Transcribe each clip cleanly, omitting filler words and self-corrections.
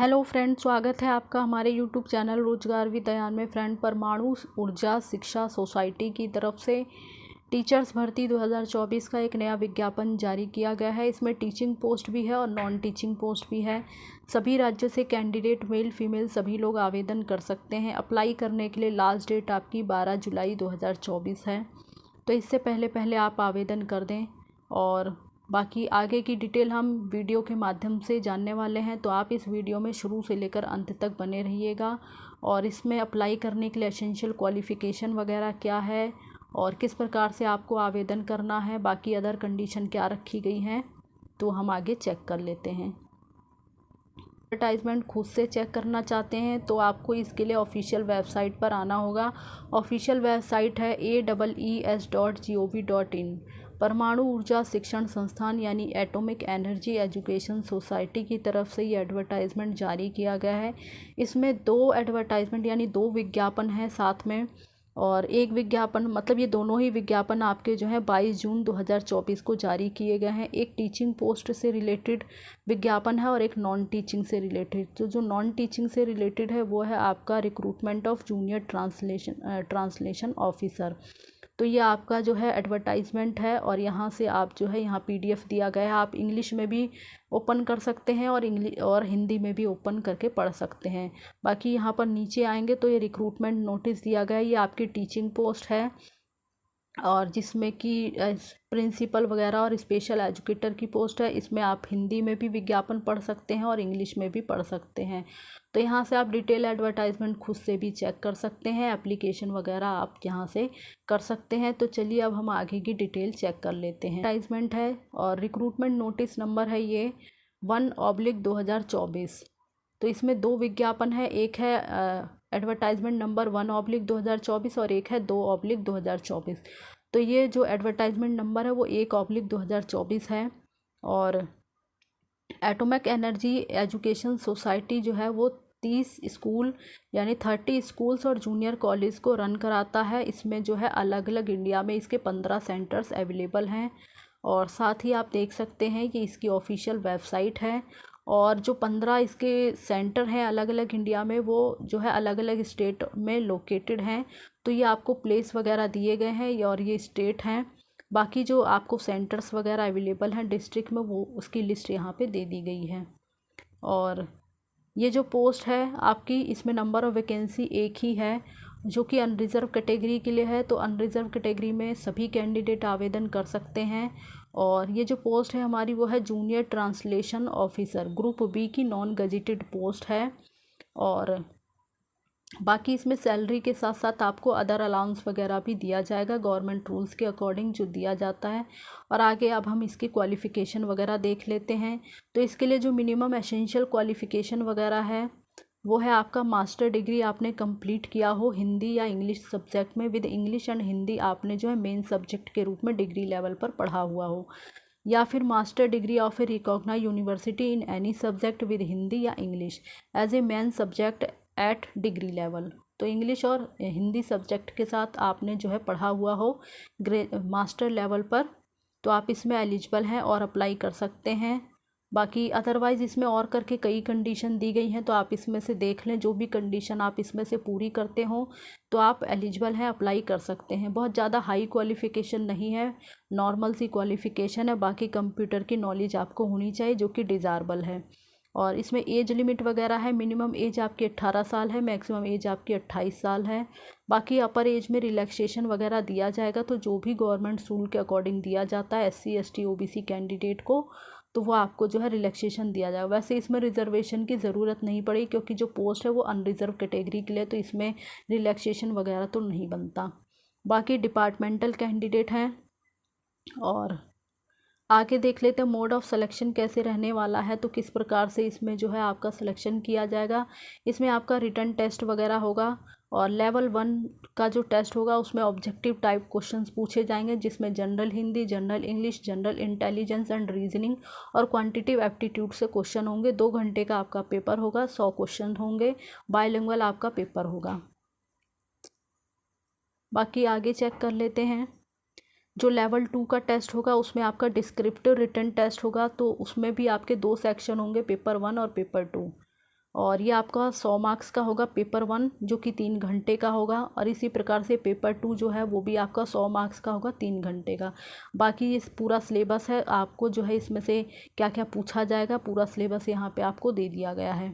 Hello friend, स्वागत है आपका हमारे यूट्यूब चैनल रोजगार विद दयान में। फ्रेंड, परमाणु ऊर्जा शिक्षा सोसाइटी की तरफ से टीचर्स भर्ती 2024 का एक नया विज्ञापन जारी किया गया है। इसमें टीचिंग पोस्ट भी है और नॉन टीचिंग पोस्ट भी है। सभी राज्यों से कैंडिडेट मेल फीमेल सभी लोग आवेदन कर सकते हैं। अप्लाई करने के लिए लास्ट डेट आपकी 12 जुलाई 2024 है। तो इससे पहले आप आवेदन कर दें और बाकी आगे की डिटेल हम वीडियो के माध्यम से जानने वाले हैं। तो आप इस वीडियो में शुरू से लेकर अंत तक बने रहिएगा। और इसमें अप्लाई करने के लिए एसेंशियल क्वालिफ़िकेशन वगैरह क्या है और किस प्रकार से आपको आवेदन करना है, बाकी अदर कंडीशन क्या रखी गई हैं, तो हम आगे चेक कर लेते हैं। एडवर्टाइजमेंट खुद से चेक करना चाहते हैं तो आपको इसके लिए ऑफिशियल वेबसाइट पर आना होगा। ऑफिशियल वेबसाइट है aees.gov.in। परमाणु ऊर्जा शिक्षण संस्थान यानी एटॉमिक एनर्जी एजुकेशन सोसाइटी की तरफ से ये एडवर्टाइजमेंट जारी किया गया है। इसमें 2 एडवर्टाइजमेंट यानी 2 विज्ञापन हैं साथ में, और एक विज्ञापन मतलब ये दोनों ही विज्ञापन आपके जो है 22 जून 2024 को जारी किए गए हैं। एक टीचिंग पोस्ट से रिलेटेड विज्ञापन है और एक नॉन टीचिंग से रिलेटेड। तो जो नॉन टीचिंग से रिलेटेड है वो है आपका recruitment of junior translation officer. तो ये आपका जो है एडवर्टाइजमेंट है और यहाँ से आप जो है यहाँ पीडीएफ दिया गया है, आप इंग्लिश में भी ओपन कर सकते हैं और हिंदी में भी ओपन करके पढ़ सकते हैं। बाकी यहाँ पर नीचे आएंगे तो ये रिक्रूटमेंट नोटिस दिया गया है। ये आपकी टीचिंग पोस्ट है और जिसमें कि प्रिंसिपल वगैरह और स्पेशल एजुकेटर की पोस्ट है। इसमें आप हिंदी में भी विज्ञापन पढ़ सकते हैं और इंग्लिश में भी पढ़ सकते हैं। तो यहाँ से आप डिटेल एडवर्टाइजमेंट खुद से भी चेक कर सकते हैं। एप्लीकेशन वगैरह आप यहाँ से कर सकते हैं। तो चलिए अब हम आगे की डिटेल चेक कर लेते हैं। एडवर्टाइजमेंट है और रिक्रूटमेंट नोटिस नंबर है ये 1/2024। तो इसमें 2 विज्ञापन है, एक है एडवर्टाइजमेंट नंबर 1/2024 और एक है 2/2024। तो ये जो एडवर्टाइजमेंट नंबर है वो 1/2024 है। और एटॉमिक एनर्जी एजुकेशन सोसाइटी जो है वो 30 स्कूल यानी 30 स्कूल्स और जूनियर कॉलेज को रन कराता है। इसमें जो है अलग अलग इंडिया में इसके 15 सेंटर्स अवेलेबल हैं। और साथ ही आप देख सकते हैं कि इसकी ऑफिशियल वेबसाइट है और जो 15 इसके सेंटर हैं अलग अलग इंडिया में वो जो है अलग अलग स्टेट में लोकेटेड हैं। तो ये आपको प्लेस वगैरह दिए गए हैं और ये स्टेट हैं। बाकी जो आपको सेंटर्स वगैरह अवेलेबल हैं डिस्ट्रिक्ट में वो उसकी लिस्ट यहाँ पे दे दी गई है। और ये जो पोस्ट है आपकी, इसमें नंबर ऑफ़ वैकेंसी एक ही है जो कि अनरिज़र्व कैटेगरी के लिए है। तो अनरिज़र्व कैटेगरी में सभी कैंडिडेट आवेदन कर सकते हैं। और ये जो पोस्ट है हमारी वो है junior translation officer, group B की नॉन गजेटेड पोस्ट है। और बाकी इसमें सैलरी के साथ साथ आपको अदर अलाउंस वगैरह भी दिया जाएगा गवर्नमेंट रूल्स के अकॉर्डिंग जो दिया जाता है। और आगे अब हम इसकी क्वालिफ़िकेशन वगैरह देख लेते हैं। तो इसके लिए जो मिनिमम एसेंशियल क्वालिफ़िकेशन वगैरह है वो है आपका मास्टर डिग्री आपने कंप्लीट किया हो हिंदी या इंग्लिश सब्जेक्ट में, विद इंग्लिश एंड हिंदी आपने जो है मेन सब्जेक्ट के रूप में डिग्री लेवल पर पढ़ा हुआ हो, या फिर master degree of a recognised university in any subject with Hindi या English as a main subject at degree level. तो इंग्लिश और हिंदी सब्जेक्ट के साथ आपने जो है पढ़ा हुआ हो मास्टर लेवल पर, तो आप इसमें एलिजिबल हैं और अप्लाई कर सकते हैं। बाकी अदरवाइज़ इसमें और करके कई कंडीशन दी गई हैं, तो आप इसमें से देख लें। जो भी कंडीशन आप इसमें से पूरी करते हो तो आप एलिजिबल हैं, अप्लाई कर सकते हैं। बहुत ज़्यादा हाई क्वालिफ़िकेशन नहीं है, नॉर्मल सी क्वालिफ़िकेशन है। बाकी कंप्यूटर की नॉलेज आपको होनी चाहिए जो कि डिज़ायरेबल है। और इसमें एज लिमिट वगैरह है, मिनिमम एज आपकी 18 साल है, मैक्सिमम एज आपकी 28 साल है। बाकी अपर एज में रिलैक्सेशन वगैरह दिया जाएगा, तो जो भी गवर्नमेंट रूल के अकॉर्डिंग दिया जाता है SC ST OBC कैंडिडेट को, तो वो आपको जो है रिलैक्सेशन दिया जाएगा। वैसे इसमें रिजर्वेशन की ज़रूरत नहीं पड़ी क्योंकि जो पोस्ट है वो अनरिजर्व कैटेगरी के लिए, तो इसमें रिलैक्सेशन वगैरह तो नहीं बनता। बाकी डिपार्टमेंटल कैंडिडेट हैं। और आगे देख लेते हैं मोड ऑफ़ सिलेक्शन कैसे रहने वाला है, तो किस प्रकार से इसमें जो है आपका सिलेक्शन किया जाएगा। इसमें आपका रिटन टेस्ट वगैरह होगा और लेवल 1 का जो टेस्ट होगा उसमें ऑब्जेक्टिव टाइप क्वेश्चंस पूछे जाएंगे, जिसमें general Hindi, general English, general intelligence and reasoning और क्वांटिटेटिव एप्टीट्यूड से क्वेश्चन होंगे। 2 घंटे का आपका पेपर होगा, 100 क्वेश्चन होंगे, बाइलिंगुअल आपका पेपर होगा। बाकी आगे चेक कर लेते हैं। जो लेवल 2 का टेस्ट होगा उसमें आपका डिस्क्रिप्टिव रिटन टेस्ट होगा, तो उसमें भी आपके 2 सेक्शन होंगे, पेपर 1 और पेपर 2। और ये आपका 100 मार्क्स का होगा पेपर 1 जो कि 3 घंटे का होगा, और इसी प्रकार से पेपर 2 जो है वो भी आपका 100 मार्क्स का होगा 3 घंटे का। बाकी ये पूरा सिलेबस है, आपको जो है इसमें से क्या क्या पूछा जाएगा पूरा सिलेबस यहाँ पे आपको दे दिया गया है।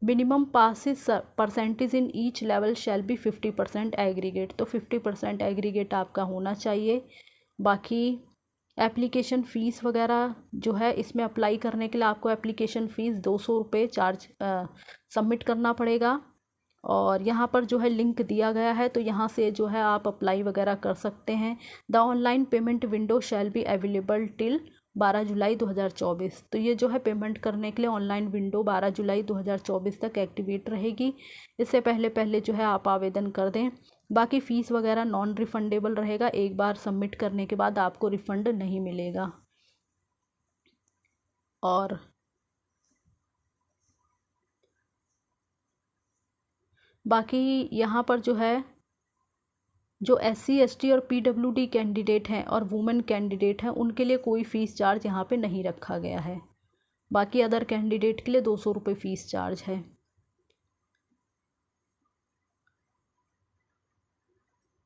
Minimum passes percentage in each level shall be 50% aggregate, तो 50% एग्रीगेट आपका होना चाहिए। बाकी एप्लीकेशन फ़ीस वगैरह जो है इसमें अप्लाई करने के लिए आपको एप्लीकेशन फ़ीस 200 रुपये चार्ज सबमिट करना पड़ेगा। और यहाँ पर जो है लिंक दिया गया है, तो यहाँ से जो है आप अप्लाई वगैरह कर सकते हैं। The online payment window shall be available till 12 July 2024। तो ये जो है पेमेंट करने के लिए ऑनलाइन विंडो 12 जुलाई 2024 तक एक्टिवेट रहेगी। इससे पहले पहले जो है आप आवेदन कर दें। बाकी फ़ीस वगैरह नॉन रिफंडेबल रहेगा, एक बार सबमिट करने के बाद आपको रिफ़ंड नहीं मिलेगा। और बाकी यहाँ पर जो है जो SC ST और PWD कैंडिडेट हैं और वुमेन कैंडिडेट हैं उनके लिए कोई फ़ीस चार्ज यहाँ पे नहीं रखा गया है। बाकी अदर कैंडिडेट के लिए 200 रुपये फ़ीस चार्ज है।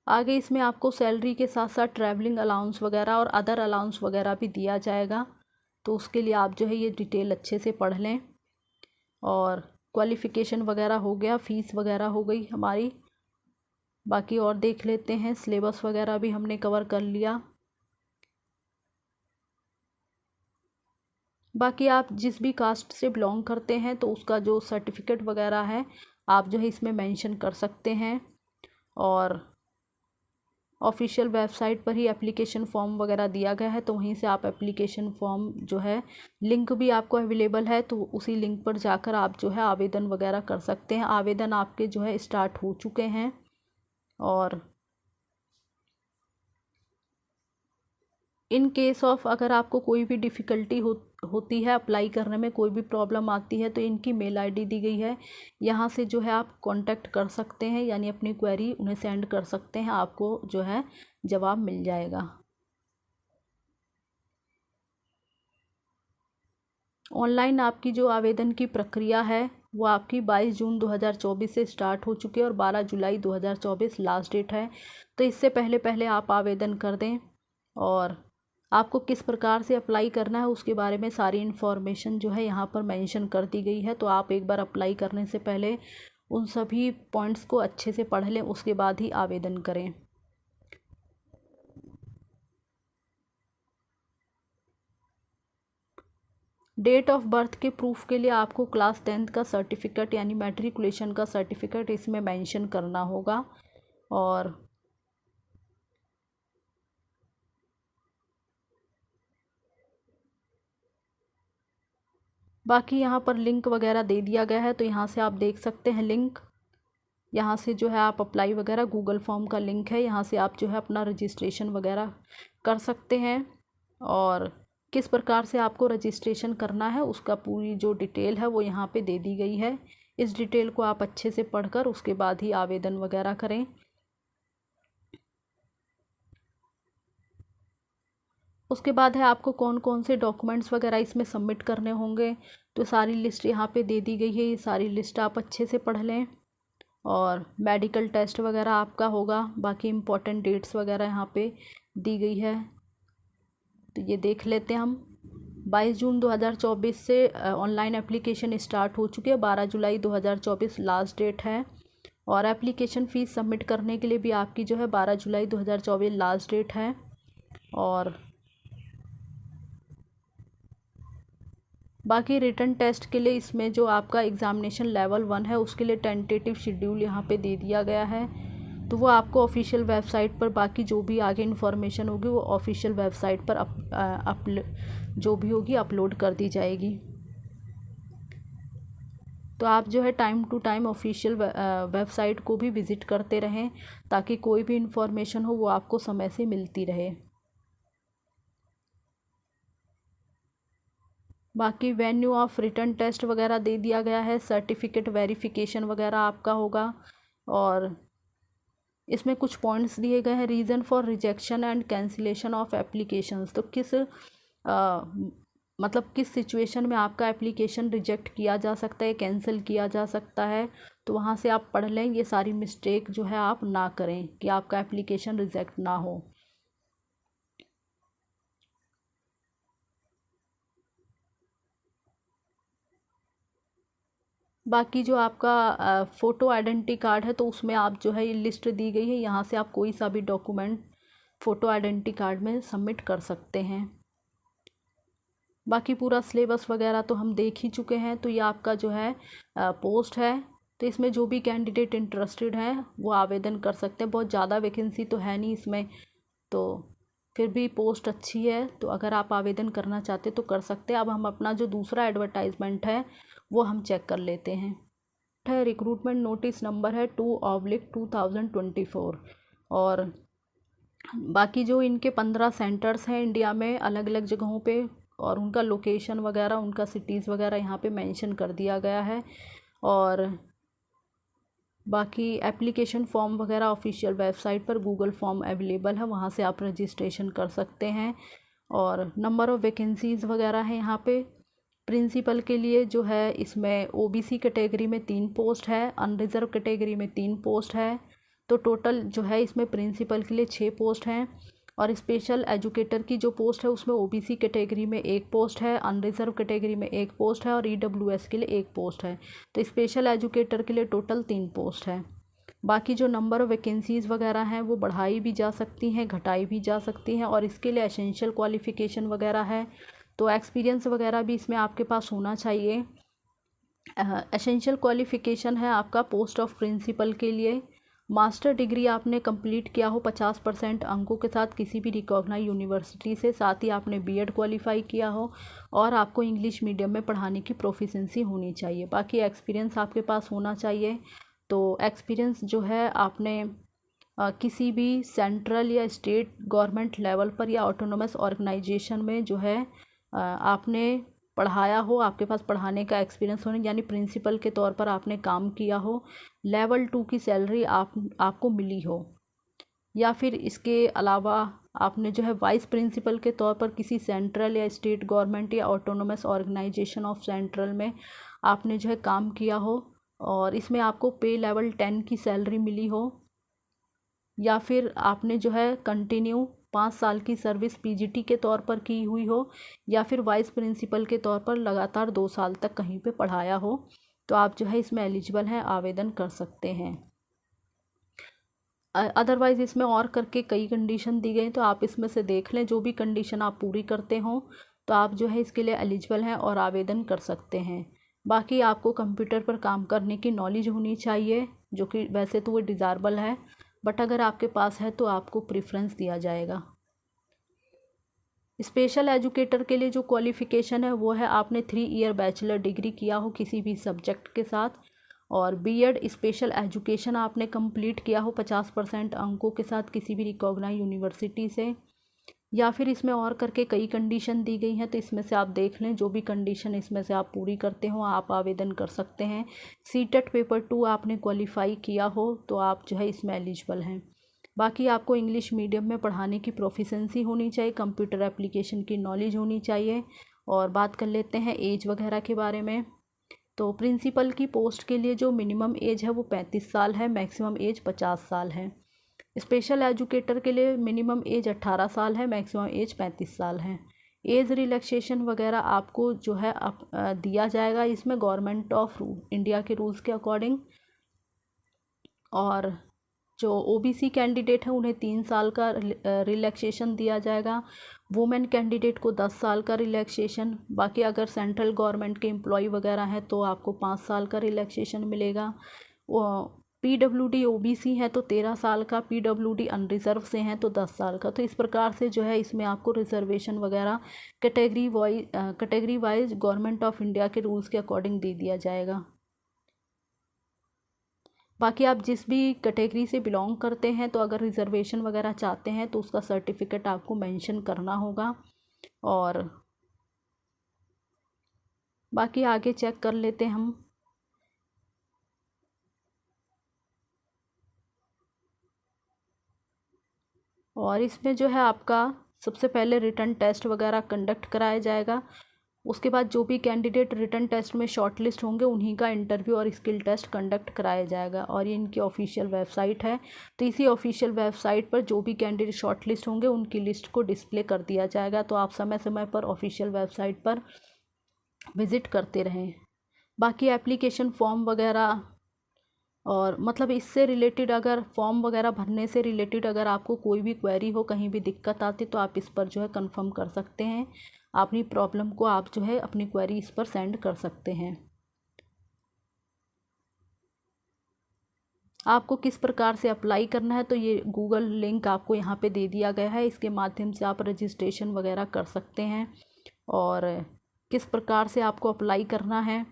आगे इसमें आपको सैलरी के साथ साथ ट्रैवलिंग अलाउंस वगैरह और अदर अलाउंस वगैरह भी दिया जाएगा, तो उसके लिए आप जो है ये डिटेल अच्छे से पढ़ लें। और क्वालिफ़िकेशन वगैरह हो गया, फ़ीस वगैरह हो गई हमारी। बाकी और देख लेते हैं, सिलेबस वगैरह भी हमने कवर कर लिया। बाकी आप जिस भी कास्ट से बिलोंग करते हैं तो उसका जो सर्टिफिकेट वगैरह है आप जो है इसमें मेंशन कर सकते हैं। और ऑफिशियल वेबसाइट पर ही एप्लीकेशन फॉर्म वगैरह दिया गया है, तो वहीं से आप एप्लीकेशन फॉर्म जो है लिंक भी आपको अवेलेबल है, तो उसी लिंक पर जाकर आप जो है आवेदन वगैरह कर सकते हैं। आवेदन आपके जो है स्टार्ट हो चुके हैं। और इन केस ऑफ अगर आपको कोई भी डिफ़िकल्टी होती है अप्लाई करने में, कोई भी प्रॉब्लम आती है, तो इनकी मेल आईडी दी गई है, यहाँ से जो है आप कांटेक्ट कर सकते हैं, यानी अपनी क्वेरी उन्हें सेंड कर सकते हैं, आपको जो है जवाब मिल जाएगा। ऑनलाइन आपकी जो आवेदन की प्रक्रिया है वो आपकी 22 जून 2024 से स्टार्ट हो चुकी है और 12 जुलाई 2024 लास्ट डेट है। तो इससे पहले पहले आप आवेदन कर दें। और आपको किस प्रकार से अप्लाई करना है उसके बारे में सारी इन्फॉर्मेशन जो है यहाँ पर मेंशन कर दी गई है, तो आप एक बार अप्लाई करने से पहले उन सभी पॉइंट्स को अच्छे से पढ़ लें, उसके बाद ही आवेदन करें। डेट ऑफ बर्थ के प्रूफ के लिए आपको क्लास 10th का सर्टिफिकेट यानी मैट्रिकुलेशन का सर्टिफिकेट इसमें मेंशन करना होगा। और बाकी यहाँ पर लिंक वगैरह दे दिया गया है, तो यहाँ से आप देख सकते हैं लिंक। यहाँ से जो है आप अप्लाई वगैरह, गूगल फॉर्म का लिंक है, यहाँ से आप जो है अपना रजिस्ट्रेशन वगैरह कर सकते हैं। और किस प्रकार से आपको रजिस्ट्रेशन करना है उसका पूरी जो डिटेल है वो यहाँ पे दे दी गई है। इस डिटेल को आप अच्छे से पढ़कर उसके बाद ही आवेदन वगैरह करें। उसके बाद है आपको कौन कौन से डॉक्यूमेंट्स वगैरह इसमें सबमिट करने होंगे, तो सारी लिस्ट यहाँ पे दे दी गई है, ये सारी लिस्ट आप अच्छे से पढ़ लें। और मेडिकल टेस्ट वगैरह आपका होगा, बाकी इम्पोर्टेंट डेट्स वगैरह यहाँ पे दी गई है, तो ये देख लेते हैं हम। 22 जून 2024 से ऑनलाइन एप्लीकेशन स्टार्ट हो चुकी है, 12 जुलाई 2024 लास्ट डेट है। और एप्लीकेशन फ़ीस सबमिट करने के लिए भी आपकी जो है 12 जुलाई 2024 लास्ट डेट है। और बाकी रिटन टेस्ट के लिए इसमें जो आपका एग्ज़ामिनेशन लेवल 1 है उसके लिए टेंटेटिव शेड्यूल यहाँ पे दे दिया गया है, तो वो आपको ऑफिशियल वेबसाइट पर, बाकी जो भी आगे इन्फॉर्मेशन होगी वो ऑफिशियल वेबसाइट पर जो भी होगी अपलोड कर दी जाएगी। तो आप जो है time to time official website को भी विज़िट करते रहें, ताकि कोई भी इन्फॉर्मेशन हो वो आपको समय से मिलती रहे। बाकी वेन्यू ऑफ रिटन टेस्ट वगैरह दे दिया गया है, सर्टिफिकेट वेरिफिकेशन वगैरह आपका होगा। और इसमें कुछ पॉइंट्स दिए गए हैं, reason for rejection and cancellation of applications, तो किस मतलब किस सिचुएशन में आपका एप्लीकेशन रिजेक्ट किया जा सकता है, कैंसिल किया जा सकता है। तो वहाँ से आप पढ़ लें, ये सारी मिस्टेक जो है आप ना करें कि आपका एप्लीकेशन रिजेक्ट ना हो। बाकी जो आपका फ़ोटो आइडेंटिटी कार्ड है, तो उसमें आप जो है ये लिस्ट दी गई है, यहाँ से आप कोई सा भी डॉक्यूमेंट फ़ोटो आइडेंटिटी कार्ड में सबमिट कर सकते हैं। बाकी पूरा सिलेबस वगैरह तो हम देख ही चुके हैं। तो ये आपका जो है पोस्ट है, तो इसमें जो भी कैंडिडेट इंटरेस्टेड हैं वो आवेदन कर सकते हैं। बहुत ज़्यादा वैकेंसी तो है नहीं इसमें, तो फिर भी पोस्ट अच्छी है, तो अगर आप आवेदन करना चाहते तो कर सकते हैं। अब हम अपना जो दूसरा एडवर्टाइजमेंट है वो हम चेक कर लेते हैं। है रिक्रूटमेंट नोटिस नंबर है 2/2024। और बाकी जो इनके 15 सेंटर्स हैं इंडिया में अलग अलग जगहों पे, और उनका लोकेशन वगैरह, उनका सिटीज़ वगैरह यहाँ पे मेंशन कर दिया गया है। और बाकी एप्लीकेशन फॉर्म वगैरह ऑफिशियल वेबसाइट पर गूगल फॉर्म अवेलेबल है, वहाँ से आप रजिस्ट्रेशन कर सकते हैं। और नंबर ऑफ़ वैकेंसीज़ वगैरह हैं यहाँ पे। प्रिंसिपल के लिए जो है इसमें ओबीसी कैटेगरी में 3 पोस्ट है, अनरिजर्व कैटेगरी में 3 पोस्ट है। तो टोटल जो है इसमें प्रिंसिपल के लिए 6 पोस्ट हैं। और स्पेशल एजुकेटर की जो पोस्ट है उसमें ओबीसी कैटेगरी में 1 पोस्ट है, अनरिजर्व कैटेगरी में 1 पोस्ट है और ईडब्ल्यूएस के लिए 1 पोस्ट है। तो स्पेशल एजुकेटर के लिए टोटल 3 पोस्ट है। बाकी जो नंबर ऑफ़ वैकेंसीज़ वगैरह हैं वो बढ़ाई भी जा सकती हैं, घटाई भी जा सकती हैं, और इसके लिए एसेंशियल क्वालिफ़िकेशन वगैरह है, तो एक्सपीरियंस वगैरह भी इसमें आपके पास होना चाहिए। एसेंशियल क्वालिफ़िकेशन है आपका पोस्ट ऑफ प्रिंसिपल के लिए मास्टर डिग्री आपने कंप्लीट किया हो 50% अंकों के साथ किसी भी रिकॉग्नाइज यूनिवर्सिटी से, साथ ही आपने बीएड क्वालिफाई किया हो, और आपको इंग्लिश मीडियम में पढ़ाने की प्रोफिशेंसी होनी चाहिए। बाकी एक्सपीरियंस आपके पास होना चाहिए। तो एक्सपीरियंस जो है आपने किसी भी सेंट्रल या स्टेट गवर्नमेंट लेवल पर या ऑटोनोमस ऑर्गेनाइजेशन में जो है आपने पढ़ाया हो, आपके पास पढ़ाने का एक्सपीरियंस होने, यानी प्रिंसिपल के तौर पर आपने काम किया हो, लेवल 2 की सैलरी आपको मिली हो, या फिर इसके अलावा आपने जो है वाइस प्रिंसिपल के तौर पर किसी सेंट्रल या स्टेट गवर्नमेंट या ऑटोनोमस ऑर्गेनाइजेशन ऑफ सेंट्रल में आपने जो है काम किया हो, और इसमें आपको पे लेवल 10 की सैलरी मिली हो, या फिर आपने जो है कंटिन्यू 5 साल की सर्विस पीजीटी के तौर पर की हुई हो, या फिर वाइस प्रिंसिपल के तौर पर लगातार 2 साल तक कहीं पे पढ़ाया हो, तो आप जो है इसमें एलिजिबल हैं, आवेदन कर सकते हैं। अदरवाइज़ इसमें और करके कई कंडीशन दी गई, तो आप इसमें से देख लें, जो भी कंडीशन आप पूरी करते हों तो आप जो है इसके लिए एलिजिबल हैं और आवेदन कर सकते हैं। बाकी आपको कंप्यूटर पर काम करने की नॉलेज होनी चाहिए, जो कि वैसे तो वो डिज़ायरेबल है, बट अगर आपके पास है तो आपको प्रेफरेंस दिया जाएगा। स्पेशल एजुकेटर के लिए जो क्वालिफ़िकेशन है वो है आपने 3 ईयर बैचलर डिग्री किया हो किसी भी सब्जेक्ट के साथ, और बीएड स्पेशल एजुकेशन आपने कंप्लीट किया हो 50% अंकों के साथ किसी भी रिकॉग्नाइज यूनिवर्सिटी से, या फिर इसमें और करके कई कंडीशन दी गई हैं, तो इसमें से आप देख लें, जो भी कंडीशन इसमें से आप पूरी करते हो आप आवेदन कर सकते हैं। सीटेट पेपर 2 आपने क्वालिफाई किया हो तो आप जो है इसमें एलिजिबल हैं। बाकी आपको इंग्लिश मीडियम में पढ़ाने की प्रोफिशेंसी होनी चाहिए, कंप्यूटर एप्लीकेशन की नॉलेज होनी चाहिए। और बात कर लेते हैं एज वगैरह के बारे में। तो प्रिंसिपल की पोस्ट के लिए जो मिनिमम एज है वो 35 साल है, मैक्सिमम एज 50 साल है। स्पेशल एजुकेटर के लिए मिनिमम एज 18 साल है, मैक्सिमम एज 35 साल है। एज रिलैक्सेशन वगैरह आपको जो है दिया जाएगा इसमें गवर्नमेंट ऑफ इंडिया के रूल्स के अकॉर्डिंग। और जो ओबीसी कैंडिडेट हैं उन्हें 3 साल का रिलैक्सेशन दिया जाएगा, वुमेन कैंडिडेट को 10 साल का रिलैक्सेशन। बाकी अगर सेंट्रल गवर्नमेंट के एम्प्लॉय वगैरह हैं तो आपको 5 साल का रिलैक्सेशन मिलेगा। पीडब्ल्यूडी ओबीसी है तो 13 साल का, पीडब्ल्यूडी अनरिजर्व से हैं तो 10 साल का। तो इस प्रकार से जो है इसमें आपको रिजर्वेशन वगैरह category wise government of India के रूल्स के अकॉर्डिंग दे दिया जाएगा। बाकी आप जिस भी कैटेगरी से बिलोंग करते हैं, तो अगर रिजर्वेशन वगैरह चाहते हैं तो उसका सर्टिफिकेट आपको मेंशन करना होगा। और बाकी आगे चेक कर लेते हैं हम। और इसमें जो है आपका सबसे पहले रिटन टेस्ट वगैरह कंडक्ट कराया जाएगा, उसके बाद जो भी कैंडिडेट रिटन टेस्ट में शॉर्टलिस्ट होंगे उन्हीं का इंटरव्यू और स्किल टेस्ट कंडक्ट कराया जाएगा। और ये इनकी ऑफिशियल वेबसाइट है। तो इसी ऑफिशियल वेबसाइट पर जो भी कैंडिडेट शॉर्टलिस्ट होंगे उनकी लिस्ट को डिस्प्ले कर दिया जाएगा। तो आप समय समय पर ऑफिशियल वेबसाइट पर विज़िट करते रहें। बाकी एप्लीकेशन फॉर्म वगैरह और मतलब इससे रिलेटेड अगर फॉर्म वगैरह भरने से रिलेटेड अगर आपको कोई भी क्वेरी हो, कहीं भी दिक्कत आती, तो आप इस पर जो है कंफर्म कर सकते हैं। अपनी प्रॉब्लम को आप जो है अपनी क्वेरी इस पर सेंड कर सकते हैं। आपको किस प्रकार से अप्लाई करना है, तो ये गूगल लिंक आपको यहाँ पे दे दिया गया है। इसके माध्यम से आप रजिस्ट्रेशन वगैरह कर सकते हैं। और किस प्रकार से आपको अप्लाई करना है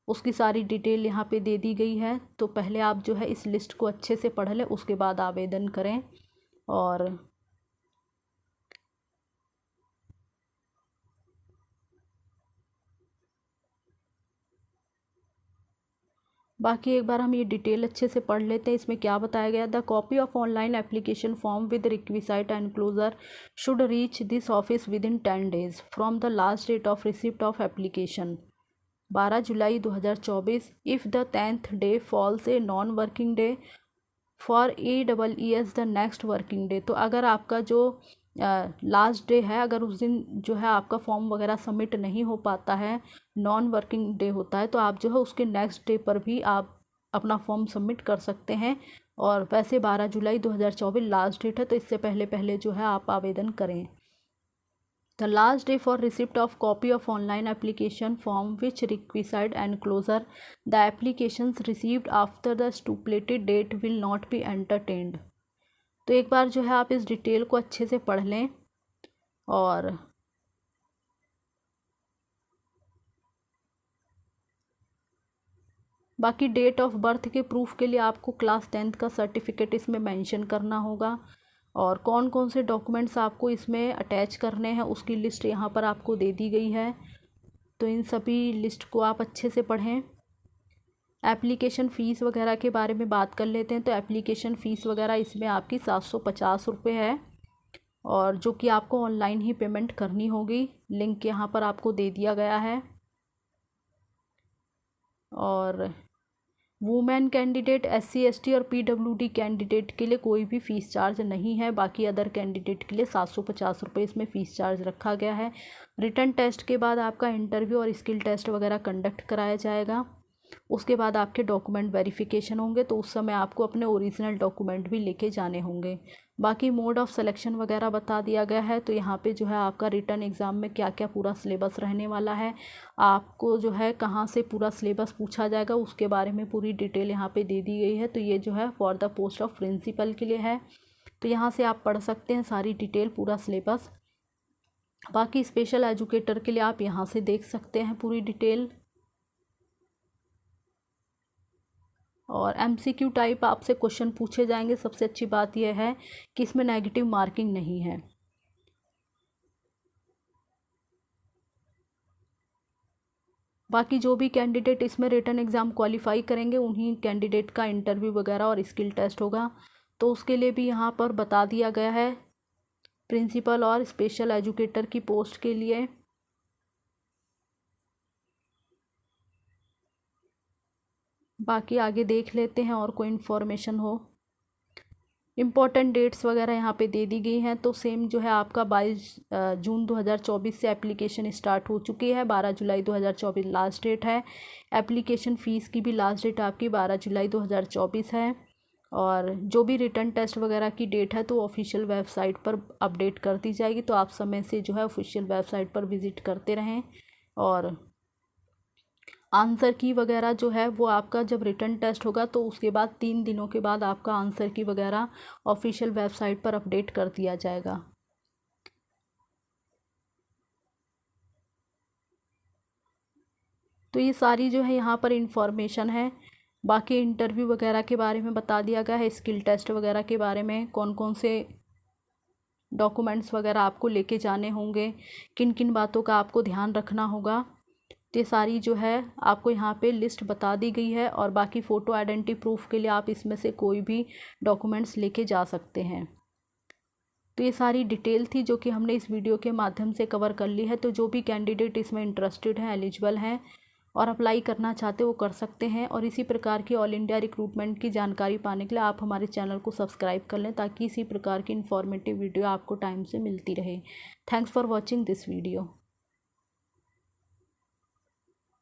उसकी सारी डिटेल यहाँ पे दे दी गई है। तो पहले आप जो है इस लिस्ट को अच्छे से पढ़ लें, उसके बाद आवेदन करें। और बाकी एक बार हम ये डिटेल अच्छे से पढ़ लेते हैं। इसमें क्या बताया गया, the copy of online application form with requisite enclosure should reach this office with in 10 days from the last date of receipt of application 12 July 2024। If the 10th day falls a non working day for EES the next working day. तो अगर आपका जो last day है, अगर उस दिन जो है आपका फॉर्म वगैरह सबमिट नहीं हो पाता है, नॉन वर्किंग डे होता है, तो आप जो है उसके नेक्स्ट डे पर भी आप अपना फॉर्म सबमिट कर सकते हैं। और वैसे 12 जुलाई 2024 लास्ट डेट है, तो इससे पहले पहले जो है आप आवेदन करें। The last day for receipt of copy of online application form which requisite enclosure the applications received after the stipulated date will not be entertained। तो एक बार जो है आप इस डिटेल को अच्छे से पढ़ लें। और बाकी डेट ऑफ बर्थ के प्रूफ के लिए आपको क्लास 10th का सर्टिफिकेट इसमें मेंशन करना होगा। और कौन कौन से डॉक्यूमेंट्स आपको इसमें अटैच करने हैं उसकी लिस्ट यहाँ पर आपको दे दी गई है। तो इन सभी लिस्ट को आप अच्छे से पढ़ें। एप्लीकेशन फ़ीस वगैरह के बारे में बात कर लेते हैं। तो एप्लीकेशन फ़ीस वगैरह इसमें आपकी 750 रुपये है, और जो कि आपको ऑनलाइन ही पेमेंट करनी होगी। लिंक यहाँ पर आपको दे दिया गया है। और वुमेन कैंडिडेट, SC ST और PWD कैंडिडेट के लिए कोई भी फ़ीस चार्ज नहीं है। बाकी अदर कैंडिडेट के लिए 750 रुपये इसमें फ़ीस चार्ज रखा गया है। रिटन टेस्ट के बाद आपका इंटरव्यू और स्किल टेस्ट वगैरह कंडक्ट कराया जाएगा। उसके बाद आपके डॉक्यूमेंट वेरिफिकेशन होंगे, तो उस समय आपको अपने ओरिजिनल डॉक्यूमेंट भी लेके जाने होंगे। बाकी मोड ऑफ़ सिलेक्शन वगैरह बता दिया गया है। तो यहाँ पे जो है आपका रिटन एग्ज़ाम में क्या क्या पूरा सिलेबस रहने वाला है, आपको जो है कहाँ से पूरा सिलेबस पूछा जाएगा, उसके बारे में पूरी डिटेल यहाँ पे दे दी गई है। तो ये जो है for the post of principal के लिए है। तो यहाँ से आप पढ़ सकते हैं सारी डिटेल, पूरा सिलेबस। बाकी स्पेशल एजुकेटर के लिए आप यहाँ से देख सकते हैं पूरी डिटेल। और MCQ टाइप आपसे क्वेश्चन पूछे जाएंगे। सबसे अच्छी बात यह है कि इसमें नेगेटिव मार्किंग नहीं है। बाकी जो भी कैंडिडेट इसमें रिटन एग्ज़ाम क्वालिफाई करेंगे उन्हीं कैंडिडेट का इंटरव्यू वगैरह और स्किल टेस्ट होगा। तो उसके लिए भी यहाँ पर बता दिया गया है प्रिंसिपल और स्पेशल एजुकेटर की पोस्ट के लिए। बाकी आगे देख लेते हैं और कोई इन्फॉर्मेशन हो। इम्पॉर्टेंट डेट्स वगैरह यहाँ पे दे दी गई हैं। तो सेम जो है आपका 22 जून 2024 से एप्लीकेशन स्टार्ट हो चुकी है। 12 जुलाई 2024 लास्ट डेट है। एप्लीकेशन फ़ीस की भी लास्ट डेट आपकी 12 जुलाई 2024 है। और जो भी रिटन टेस्ट वगैरह की डेट है तो ऑफिशियल वेबसाइट पर अपडेट कर दी जाएगी। तो आप समय से जो है ऑफिशियल वेबसाइट पर विज़िट करते रहें। और आंसर की वगैरह जो है वो आपका जब रिटन टेस्ट होगा तो उसके बाद 3 दिनों के बाद आपका आंसर की वगैरह ऑफिशियल वेबसाइट पर अपडेट कर दिया जाएगा। तो ये सारी जो है यहाँ पर इंफॉर्मेशन है। बाकी इंटरव्यू वगैरह के बारे में बता दिया गया है, स्किल टेस्ट वगैरह के बारे में, कौन कौन से डॉक्यूमेंट्स वगैरह आपको लेके जाने होंगे, किन किन बातों का आपको ध्यान रखना होगा। ये सारी जो है आपको यहाँ पे लिस्ट बता दी गई है। और बाकी फ़ोटो आइडेंटिटी प्रूफ के लिए आप इसमें से कोई भी डॉक्यूमेंट्स लेके जा सकते हैं। तो ये सारी डिटेल थी जो कि हमने इस वीडियो के माध्यम से कवर कर ली है। तो जो भी कैंडिडेट इसमें इंटरेस्टेड हैं, एलिजिबल हैं और अप्लाई करना चाहते वो कर सकते हैं। और इसी प्रकार की ऑल इंडिया रिक्रूटमेंट की जानकारी पाने के लिए आप हमारे चैनल को सब्सक्राइब कर लें, ताकि इसी प्रकार की इन्फॉर्मेटिव वीडियो आपको टाइम से मिलती रहे। Thanks for watching this video.